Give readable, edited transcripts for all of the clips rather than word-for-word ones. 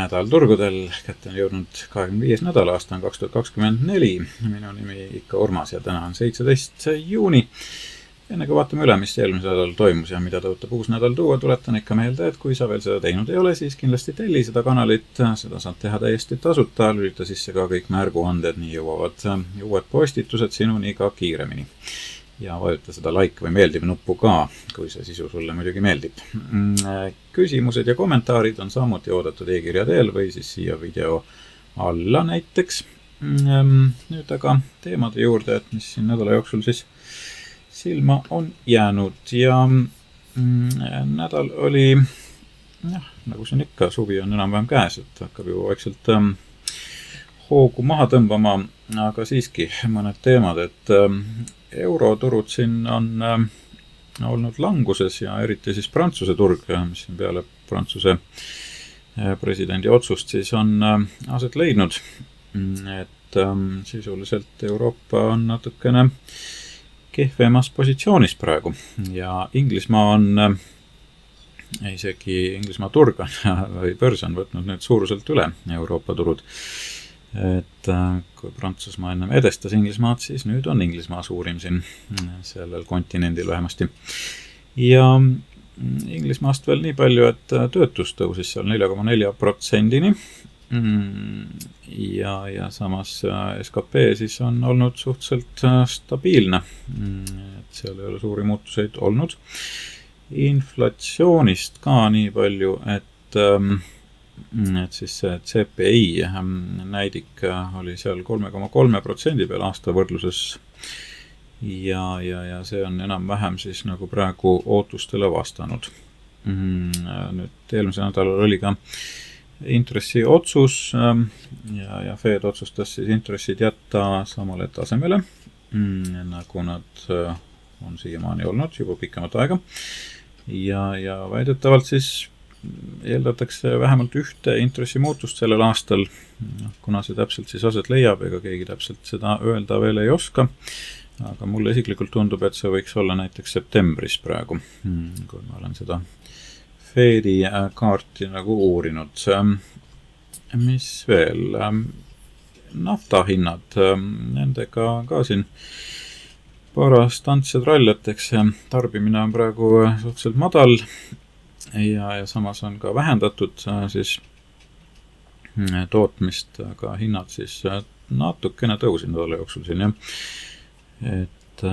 nädal turgudel, kätte on jõudnud 25. nädal, aasta on 2024. Minu nimi ikka Urmas ja täna on 17. juuni. Enne kui vaatame üle, mis eelmisel nädal toimus ja mida tõotab uus nädal tuua, tuletan ikka meelde, et kui sa veel seda teinud ei ole, siis kindlasti telli seda kanalit. Seda saad teha täiesti tasuta, lülita sisse ka kõik märguanded, nii jõuavad uued postitused sinuni ka kiiremini. Ja vajuta seda like või meeldib nuppu ka, kui see sisu sulle muidugi meeldib. Küsimused ja kommentaarid on samuti oodatud e-kirja teel või siis siia video alla näiteks. Nüüd aga teemade juurde, et mis siin nädala jooksul siis silma on jäänud ja nädal oli, nagu siin ikka, suvi on enam-vähem käes, et hakkab ju vaikselt hoogu maha tõmbama, aga siiski mõned teemad, et euroturud siin on olnud languses ja eriti siis Prantsuse turg, mis siin peale Prantsuse presidendi otsust siis on aset leidnud, et sisuliselt Euroopa on natukene kehvemas positsioonis praegu ja Inglismaa on, isegi Inglismaa turg või börs on võtnud nüüd suuruselt üle Euroopa turud. Et kui Prantsusmaa ennem edestas Inglismaad, siis nüüd on Inglismaa suurim siin sellel kontinendil vähemasti. Ja Inglismaast veel nii palju, et töötus tõusis seal 4,4%-ni ja samas SKP siis on olnud suhteliselt stabiilne, et seal ei ole suuri muutuseid olnud. Inflatsioonist ka nii palju, et siis see CPI näidik oli seal 3,3% peal aasta võrdluses ja see on enam-vähem siis nagu praegu ootustele vastanud. Nüüd eelmisel nädalal oli ka intressi otsus ja Fed otsustas siis intressid jätta samale tasemele, nagu nad on siiamaani olnud juba pikemat aega ja väidetavalt siis eeldatakse vähemalt ühte intressimuutust sellel aastal, kuna see täpselt siis aset leiab, ega keegi täpselt seda öelda veel ei oska, aga mulle isiklikult tundub, et see võiks olla näiteks septembris praegu, kui ma olen seda Fedi kaarti nagu uurinud. Mis veel? Naftahinnad, nendega ka siin parast antsed ralleteks. Tarbimine on praegu suhteliselt madal ja samas on ka vähendatud siis tootmist, aga hinnad siis natukene tõusid nädala jooksul siin. Et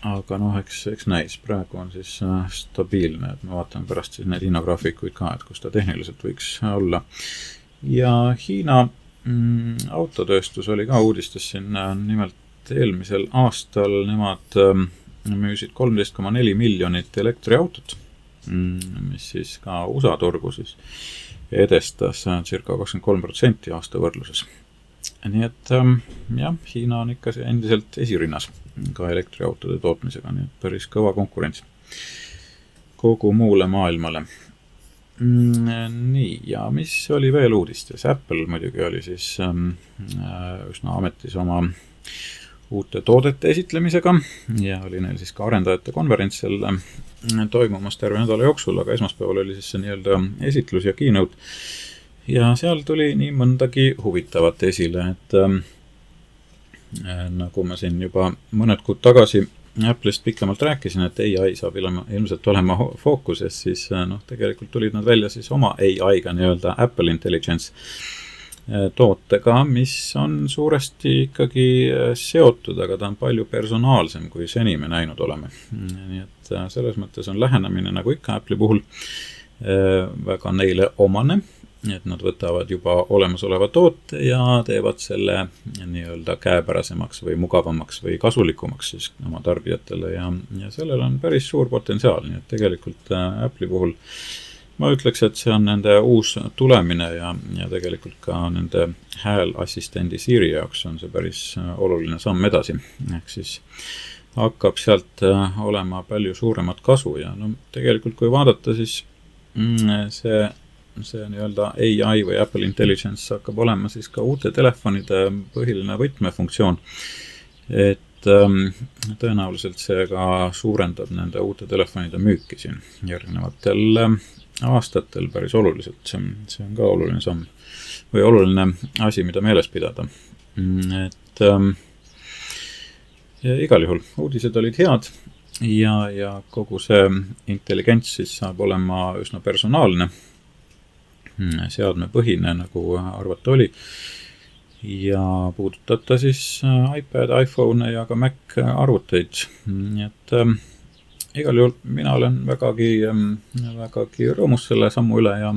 aga eks näis, praegu on siis stabiilne, et me vaatame pärast siis neid hinnagraafikuid ka, et kus ta tehniliselt võiks olla. Ja Hiina autotööstus oli ka uudistes siin, nimelt eelmisel aastal nemad müüsid 13,4 miljonit elektriautot, mis siis ka USA turgu siis edestas circa 23% aasta võrdluses. Nii et Hiina on ikka endiselt esirinnas ka elektriautode tootmisega, nii et päris kõva konkurents kogu muule maailmale. Nii, ja mis oli veel uudistes? Apple muidugi oli siis üsna ametis oma uute toodete esitlemisega ja oli neil siis ka arendajate konverents seal toimumas terve nädala jooksul, aga esmaspäeval oli siis see nii-öelda esitlus ja keynote. Ja seal tuli nii mõndagi huvitavat esile, et nagu ma siin juba mõned kuud tagasi Apple'ist pikemalt rääkisin, et AI saab ilmselt olema fookuses, siis tegelikult tulid nad välja siis oma AI-ga nii-öelda Apple Intelligence tootega, mis on suuresti ikkagi seotud, aga ta on palju personaalsem, kui seni me näinud oleme. Nii et selles mõttes on lähenemine nagu ikka Apple'i puhul väga neile omane, et nad võtavad juba olemasoleva toote ja teevad selle nii-öelda käepärasemaks või mugavamaks või kasulikumaks siis oma tarbijatele ja sellel on päris suur potentsiaal, nii et tegelikult Apple'i puhul ma ütleks, et see on nende uus tulemine ja tegelikult ka nende häälassistendi Siri jaoks on see päris oluline samm edasi. Ehk siis hakkab sealt olema palju suuremat kasu ja tegelikult kui vaadata, siis see nii-öelda AI või Apple Intelligence hakkab olema siis ka uute telefonide põhiline võtmefunktsioon. Et tõenäoliselt see ka suurendab nende uute telefonide müüki siin järgnevatel aastatel päris oluliselt. See on ka oluline samm või oluline asi, mida meeles pidada. Et ja igal juhul uudised olid head ja kogu see intelligents siis saab olema üsna personaalne, seadmepõhine, nagu arvata oli, ja puudutab ta siis iPad, iPhone ja ka Mac arvuteid. Nii et igal juhul mina olen vägagi rõõmus selle sammu üle ja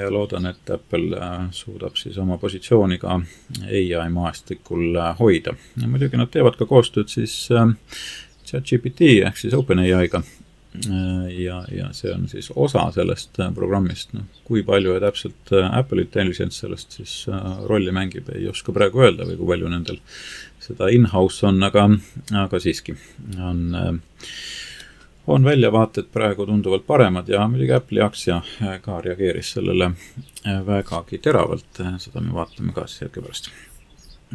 loodan, et Apple suudab siis oma positsiooni ka AI maastikul hoida. Ja muidugi nad teevad ka koostööd siis ChatGPT ehk siis OpenAI-ga ja see on siis osa sellest programmist. Kui palju ja täpselt Apple Intelligence sellest siis rolli mängib, ei oska praegu öelda või kui palju nendel seda in-house on, aga siiski on väljavaated praegu tunduvalt paremad ja muidugi Apple'i aktsia ka reageeris sellele vägagi teravalt, seda me vaatame ka siis hetke pärast.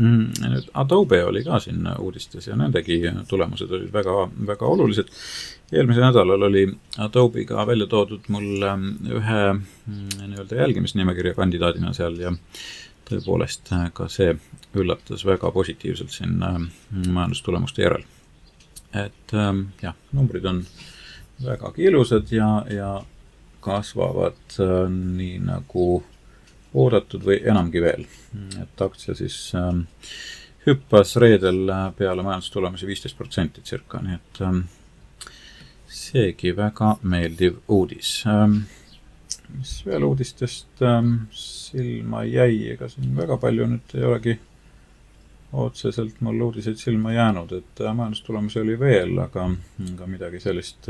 Nüüd Adobe oli ka siin uudistes ja nendegi tulemused olid väga olulised. Eelmisel nädalal oli Adobe'ga välja toodud mul ühe nii-öelda jälgimisnimekirja kandidaadina seal ja tõepoolest ka see üllatas väga positiivselt siin majandustulemuste järel. Et jah, numbrid on vägagi ilusad ja kasvavad nii nagu oodatud või enamgi veel. Et aktsia siis hüppas reedel peale majandustulemusi 15% circa, nii et seegi väga meeldiv uudis. Mis veel uudistest silma jäi, ega siin väga palju nüüd ei olegi otseselt mul uudiseid silma jäänud, et majandustulemusi oli veel, aga midagi sellist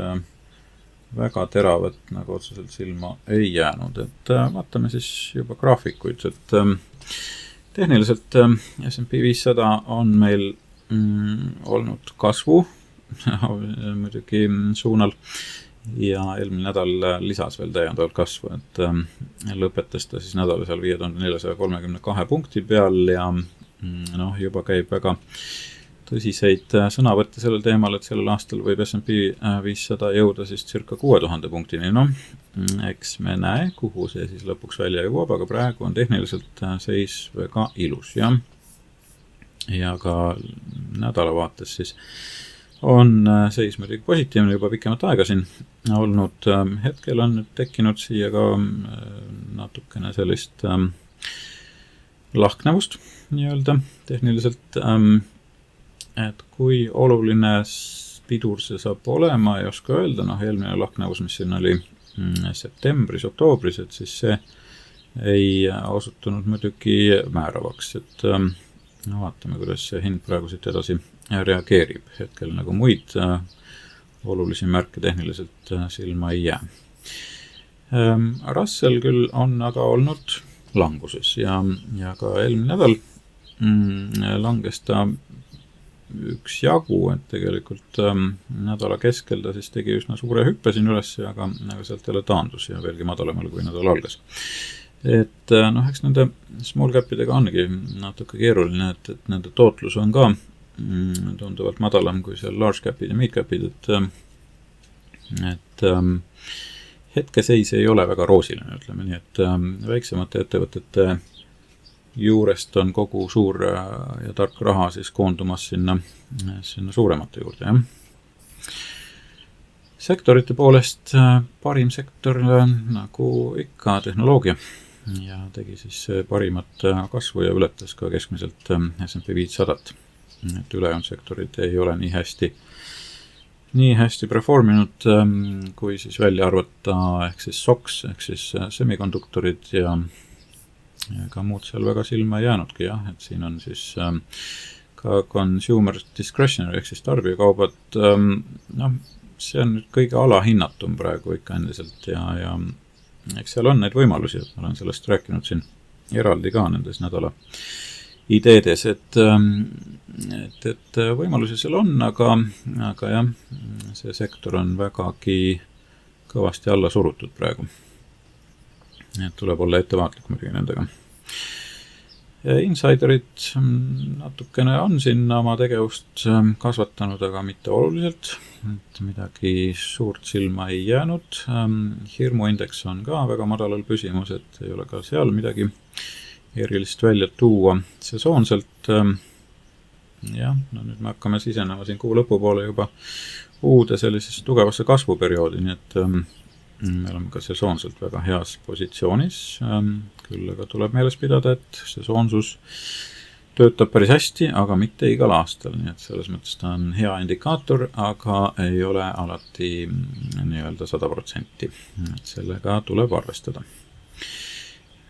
väga teravat nagu otseselt silma ei jäänud. Et vaatame siis juba graafikuid, et tehniliselt S&P 500 on meil olnud kasvu muidugi suunal ja eelmine nädal lisas veel täiendavalt kasvu, et lõpetas ta siis nädala seal 5432 punkti peal ja juba käib väga tõsiseid sõnavõtte sellel teemal, et sellel aastal võib S&P 500 jõuda siis circa 6000 punktini. Eks me näe, kuhu see siis lõpuks välja jõuab, aga praegu on tehniliselt seis väga ilus ja ka nädalavaates siis on seis muidugi positiivne juba pikemat aega siin olnud. Hetkel on nüüd tekkinud siia ka natukene sellist lahknevust nii-öelda tehniliselt, et kui oluline pidur see saab olema, ei oska öelda, eelmine lahknevus, mis siin oli septembris, oktoobris, et siis see ei osutunud muidugi määravaks, et vaatame, kuidas see hind praegu siit edasi reageerib. Hetkel nagu muid olulisi märke tehniliselt silma ei jää. Russell küll on aga olnud languses ja ka eelmine nädal langes ta üks jagu, et tegelikult nädala keskel ta siis tegi üsna suure hüppe siin üles, aga sealt jälle taandus ja veelgi madalamale, kui nädal algas. Et eks nende small capidega ongi natuke keeruline, et nende tootlus on ka tunduvalt madalam kui seal large capid ja mid capid, et hetkeseis ei ole väga roosiline, ütleme nii, et väiksemate ettevõtete juurest on kogu suur ja tark raha siis koondumas sinna suuremate juurde. Ja. Sektorite poolest parim sektor nagu ikka tehnoloogia ja tegi siis parimat kasvu ja ületas ka keskmiselt S&P 500. Et ülejäänud sektorid ei ole nii hästi performinud, kui siis välja arvata ehk siis SOX, ehk siis semikonduktorid ja ka muud seal väga silma jäänudki, jah, et siin on siis ka consumer discretionary ehk siis tarbijakaubad, see on nüüd kõige alahinnatum praegu ikka endiselt ja eks seal on neid võimalusi, et ma olen sellest rääkinud siin eraldi ka nendes nädala ideedes, et võimalusi seal on, aga jah, see sektor on vägagi kõvasti alla surutud praegu. Et tuleb olla ettevaatlik muidugi nendega. Insiderid natukene on siin oma tegevust kasvatanud, aga mitte oluliselt. Et midagi suurt silma ei jäänud. Hirmuindeks on ka väga madalal püsimus, et ei ole ka seal midagi erilist välja tuua. Sesoonselt, no nüüd me hakkame sisenema siin kuu lõpupoole juba uude sellisesse tugevasse kasvuperioodi, nii et me oleme ka sesoonselt väga heas positsioonis. Küll aga tuleb meeles pidada, et sesoonsus töötab päris hästi, aga mitte igal aastal, nii et selles mõttes ta on hea indikaator, aga ei ole alati nii-öelda 100%. Et sellega tuleb arvestada.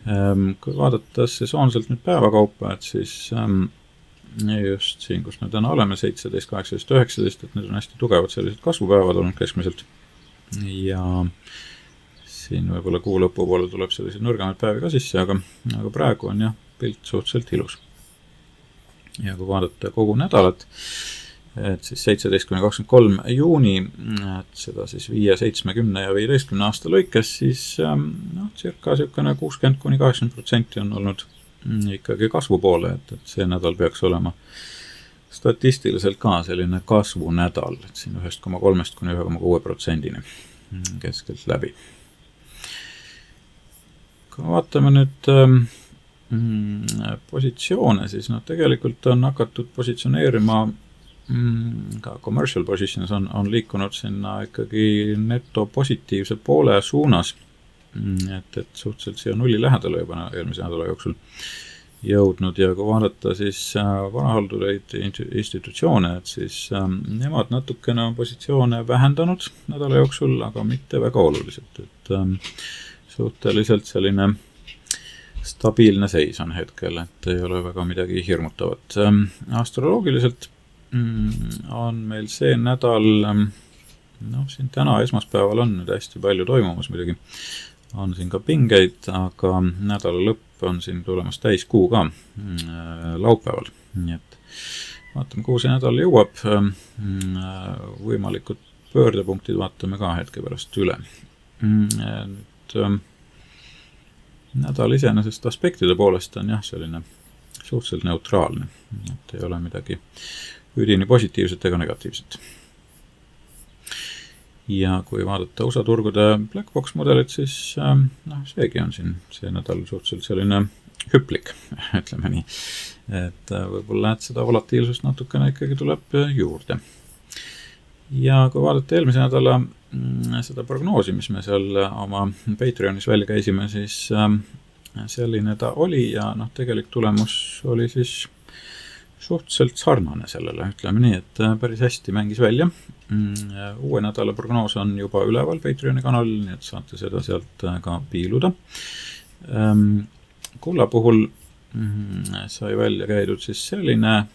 Kui vaadata sesoonselt nüüd päevakaupa, et siis just siin, kus me täna oleme, 17, 18, 19, et need on hästi tugevad sellised kasvupäevad olnud keskmiselt. Ja siin võib-olla kuu lõpupoole tuleb sellised nõrgemaid päevi ka sisse, aga praegu on pilt suhteliselt ilus. Ja kui vaadata kogu nädalat, et siis 17–23 juuni, et seda siis 5, 7, 10 ja 15 aasta lõikes, siis circa 60–80% on olnud ikkagi kasvu poole, et see nädal peaks olema statistiliselt ka selline kasvunädal, et siin 1,3–1,6% keskelt läbi. Kui vaatame nüüd positsioone, siis tegelikult on hakatud positsioneerima ka commercial positions on liikunud sinna ikkagi neto positiivse poole suunas, et suhteliselt siia nulli lähedale juba eelmise nädala jooksul jõudnud ja kui vaadata siis varahaldureid institutsioone, et siis nemad natukene on positsioone vähendanud nädala jooksul, aga mitte väga oluliselt, et suhteliselt selline stabiilne seis on hetkel, et ei ole väga midagi hirmutavat. Astroloogiliselt on meil see nädal, siin täna esmaspäeval on nüüd hästi palju toimumas muidugi, on siin ka pingeid, aga nädala lõpp on siin tulemas täiskuu ka laupäeval, nii et vaatame, kuhu see nädal jõuab, võimalikud pöördepunktid vaatame ka hetke pärast üle. Nüüd nädal iseenesest aspektide poolest on selline suhteliselt neutraalne, et ei ole midagi üdini positiivset ega negatiivset. Ja kui vaadata USA turgude Blackbox mudelit, siis seegi on siin see nädal suhteliselt selline hüplik, ütleme nii, et võib-olla seda volatiilsust natukene ikkagi tuleb juurde. Ja kui vaadata eelmise nädala seda prognoosi, mis me seal oma Patreonis välja käisime, siis selline ta oli ja tegelik tulemus oli siis suhteliselt sarnane sellele, ütleme nii, et päris hästi mängis välja. Uue nädala prognoos on juba üleval Patreoni kanalil, nii et saate seda sealt ka piiluda. Kulla puhul sai välja käidud siis selline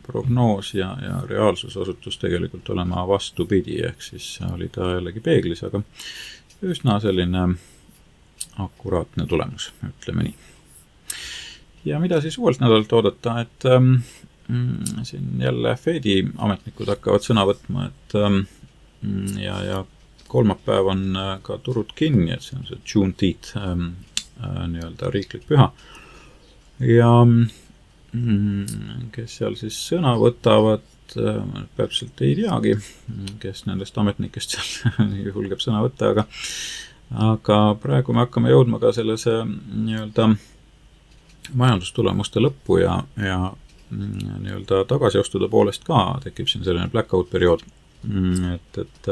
prognoos ja reaalsus osutus tegelikult olema vastupidi, ehk siis oli ta jällegi peeglis, aga üsna selline akuraatne tulemus, ütleme nii. Ja mida siis uuelt nädalalt oodata, et siin jälle Fedi ametnikud hakkavad sõna võtma, et ja kolmapäev on ka turud kinni, et see on see Juneteenth nii-öelda riiklik püha. Ja kes seal siis sõna võtavad, täpselt ei teagi, kes nendest ametnikest seal julgeb sõna võtta, aga praegu me hakkame jõudma ka sellise nii-öelda majandustulemuste lõppu ja nii-öelda tagasiostude poolest ka tekib siin selline blackout periood, et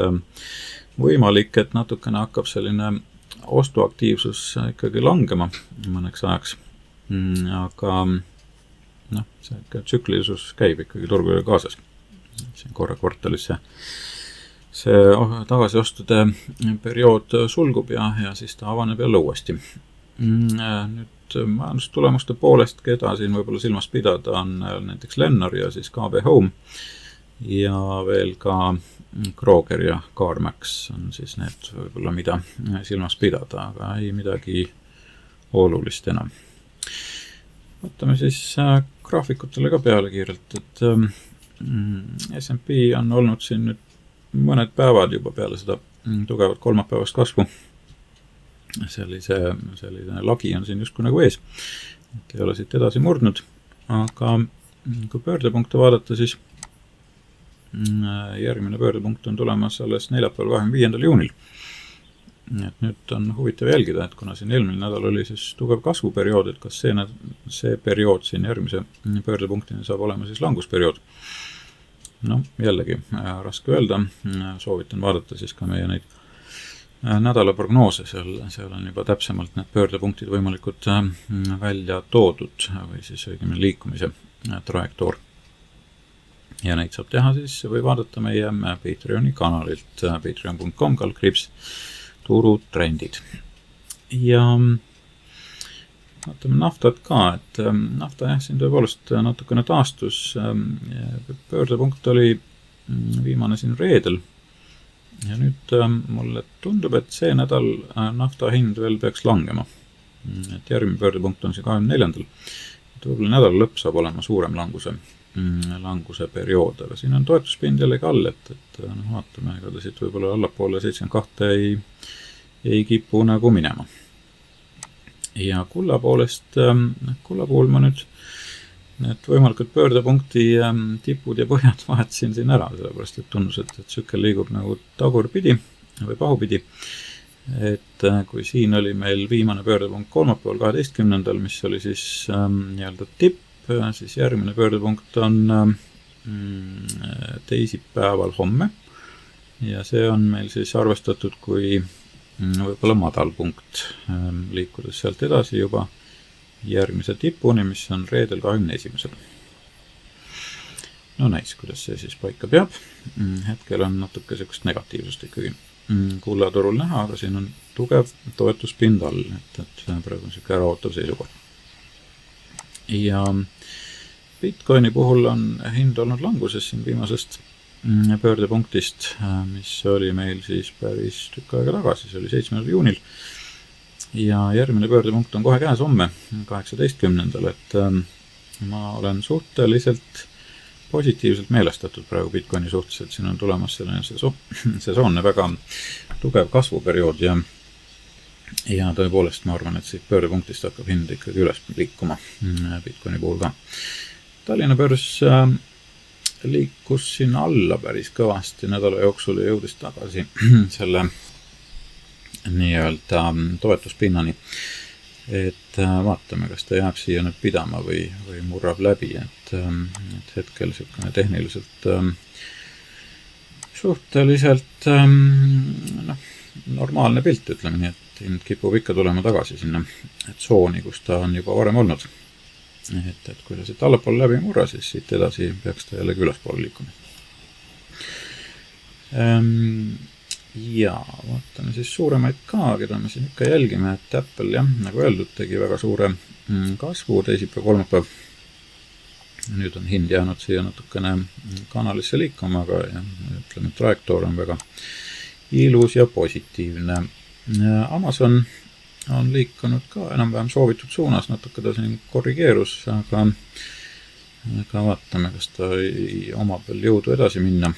võimalik, et natukene hakkab selline ostuaktiivsus ikkagi langema mõneks ajaks. Aga see tsüklilisus käib ikkagi turgude kaasas. Siin korra kvartalis see tagasiostude periood sulgub ja siis ta avaneb jälle uuesti. Nüüd majandustulemuste poolest, keda siin võib-olla silmas pidada, on näiteks Lennor ja siis KB Home ja veel ka Kroger ja CarMax on siis need võib-olla mida silmas pidada, aga ei midagi olulist enam. Võtame siis graafikutele ka peale kiirelt, et S&P on olnud siin nüüd mõned päevad juba peale seda tugevat kolmapäevast kasvu. Selline lagi on siin justkui nagu ees, et ei ole siit edasi murdnud, aga kui pöördepunkte vaadata, siis järgmine pöördepunkt on tulemas alles neljapäeval 25. juunil. Et nüüd on huvitav jälgida, et kuna siin eelmine nädal oli siis tugev kasvuperiood, et kas see periood siin järgmise pöördepunktini saab olema siis langusperiood. No jällegi, raske öelda, soovitan vaadata siis ka meie neid nädala prognoose, seal on juba täpsemalt need pöördepunktid võimalikud välja toodud või siis õigemini liikumise trajektoor. Ja neid saab teha siis või vaadata meie Patreoni kanalilt patreon.com/turutrendid. Ja vaatame naftat ka, et nafta siin tõepoolest natukene taastus. Pöördepunkt oli viimane siin reedel. Ja nüüd mulle tundub, et see nädal nafta hind veel peaks langema. Et järgmine pöördepunkt on see 24. Et võib-olla nädala lõpp saab olema suurem languse periood, aga siin on toetuspind jällegi all, et vaatame, ega ta siit võib-olla allapoole 72 ei kipu nagu minema. Ja kulla puhul ma nüüd need võimalikud pöördepunkti tipud ja põhjad vahetasin siin ära, sellepärast et tundus, et tsükkel liigub nagu tagurpidi või pahupidi. Et kui siin oli meil viimane pöördepunkt kolmapäeval 12. mis oli siis nii-öelda tipp, siis järgmine pöördepunkt on teisipäeval homme ja see on meil siis arvestatud kui võib-olla madalpunkt, liikudes sealt edasi juba järgmise tipuni, mis on reedel 21. No näis, kuidas see siis paika peab. Hetkel on natuke sellist negatiivsust ikkagi kullaturul näha, aga siin on tugev toetuspind all, et praegu on selline äraootav seisukoht. Ja Bitcoini puhul on hind olnud languses siin viimasest pöördepunktist, mis oli meil siis päris tükk aega tagasi, see oli 7. juunil. Ja järgmine pöördepunkt on kohe käes homme, 18. Et ma olen suhteliselt positiivselt meelestatud praegu Bitcoini suhtes, et siin on tulemas selline sesoonne väga tugev kasvuperiood ja tõepoolest ma arvan, et siit pöördepunktist hakkab hind ikkagi üles liikuma Bitcoini puhul ka. Tallinna börs liikus siin alla päris kõvasti nädala jooksul ja jõudis tagasi selle nii-öelda toetuspinnani. Et vaatame, kas ta jääb siia nüüd pidama või murrab läbi, et hetkel selline tehniliselt suhteliselt normaalne pilt, ütleme nii, et hind kipub ikka tulema tagasi sinna tsooni, kus ta on juba varem olnud. Et kui ta siit allapool läbi murra, siis siit edasi peaks ta jällegi ülespoole liikuma. Ja vaatame siis suuremaid ka, keda me siin ikka jälgime, et Apple, jah, nagu öeldud, tegi väga suure kasvu teisipäev, kolmapäev. Nüüd on hind jäänud siia natukene kanalisse liikuma, aga ütleme, trajektoor on väga ilus ja positiivne. Amazon on liikunud ka enam-vähem soovitud suunas, natuke ta siin korrigeerus, aga vaatame, kas ta omab veel jõudu edasi minna.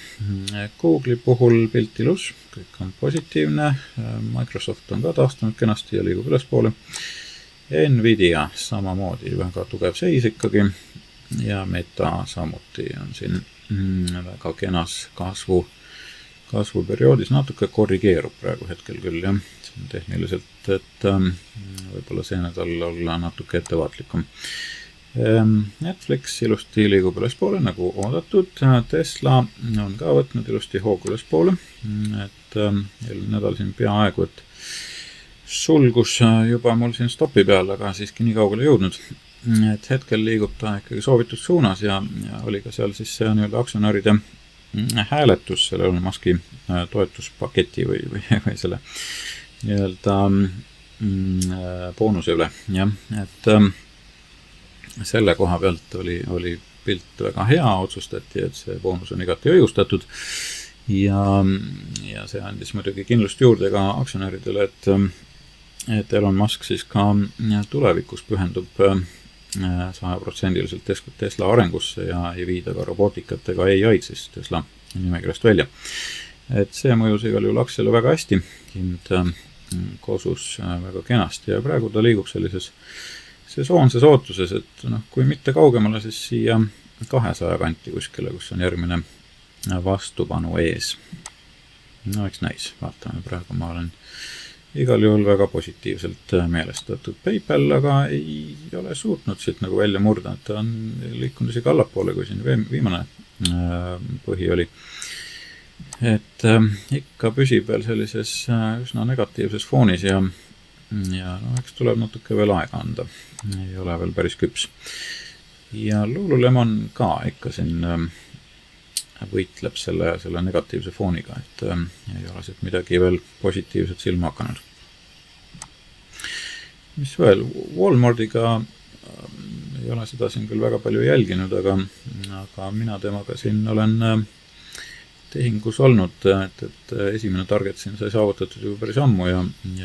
Google'i puhul pilt ilus, kõik on positiivne, Microsoft on ka taastunud kenasti ja liigub ülespoole. Nvidia samamoodi väga tugev seis ikkagi ja Meta samuti on siin väga kenas kasvuperioodis, natuke korrigeerub praegu hetkel küll, jah, tehniliselt, et võib-olla see nädal olla natuke ettevaatlikum. Netflix ilusti liigub ülespoole, nagu oodatud. Tesla on ka võtnud ilusti hoogu ülespoole, et eelmine nädal siin peaaegu, et sulgus juba mul siin stopi peal, aga siiski nii kaugele jõudnud. Et hetkel liigub ta ikkagi soovitud suunas ja oli ka seal siis see nii-öelda aktsionäride hääletus selle Elon Muski toetuspaketi või selle nii-öelda boonuse üle, jah, et selle koha pealt oli pilt väga hea, otsustati, et see boonus on igati õigustatud ja see andis muidugi kindlust juurde ka aktsionäridele, et Elon Musk siis ka tulevikus pühendub 100% Tesla arengusse ja ei viida ka robootikat ega AI-d siis Tesla nimekirjast välja. Et see mõjus igal juhul aktsiale väga hästi, hind kosus väga kenasti ja praegu ta liigub sellises sesoonses ootuses, et kui mitte kaugemale, siis siia 200 kanti kuskile, kus on järgmine vastupanu ees. Eks näis, vaatame, praegu ma olen igal juhul väga positiivselt meelestatud. PayPal aga ei ole suutnud siit nagu välja murda, et ta on liikunud isegi allapoole, kui siin viimane põhi oli. Et ikka püsib veel sellises üsna negatiivses foonis ja eks tuleb natuke veel aega anda. Ei ole veel päris küps. Ja Lululemon ka ikka siin võitleb selle negatiivse fooniga, et ei ole siit midagi veel positiivset silma hakanud. Mis veel? Walmartiga ei ole seda siin küll väga palju jälginud, aga mina temaga siin olen tehingus olnud, et esimene target siin sai saavutatud juba päris ammu ja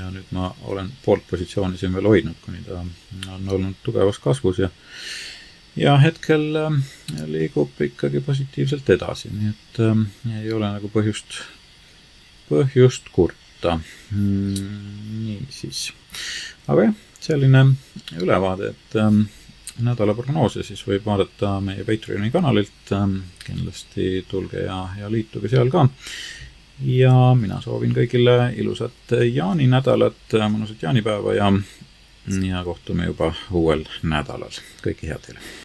nüüd ma olen poolt positsiooni siin veel hoidnud, kuni ta on olnud tugevas kasvus ja hetkel liigub ikkagi positiivselt edasi, nii et ei ole nagu põhjust kurta. Nii siis. Aga jah, selline ülevaade, et nädala prognoose siis võib vaadata meie Patreoni kanalilt. Kindlasti tulge ja liituge seal ka. Ja mina soovin kõigile ilusat jaaninädalat, mõnusat jaanipäeva ja kohtume juba uuel nädalal. Kõike head teile!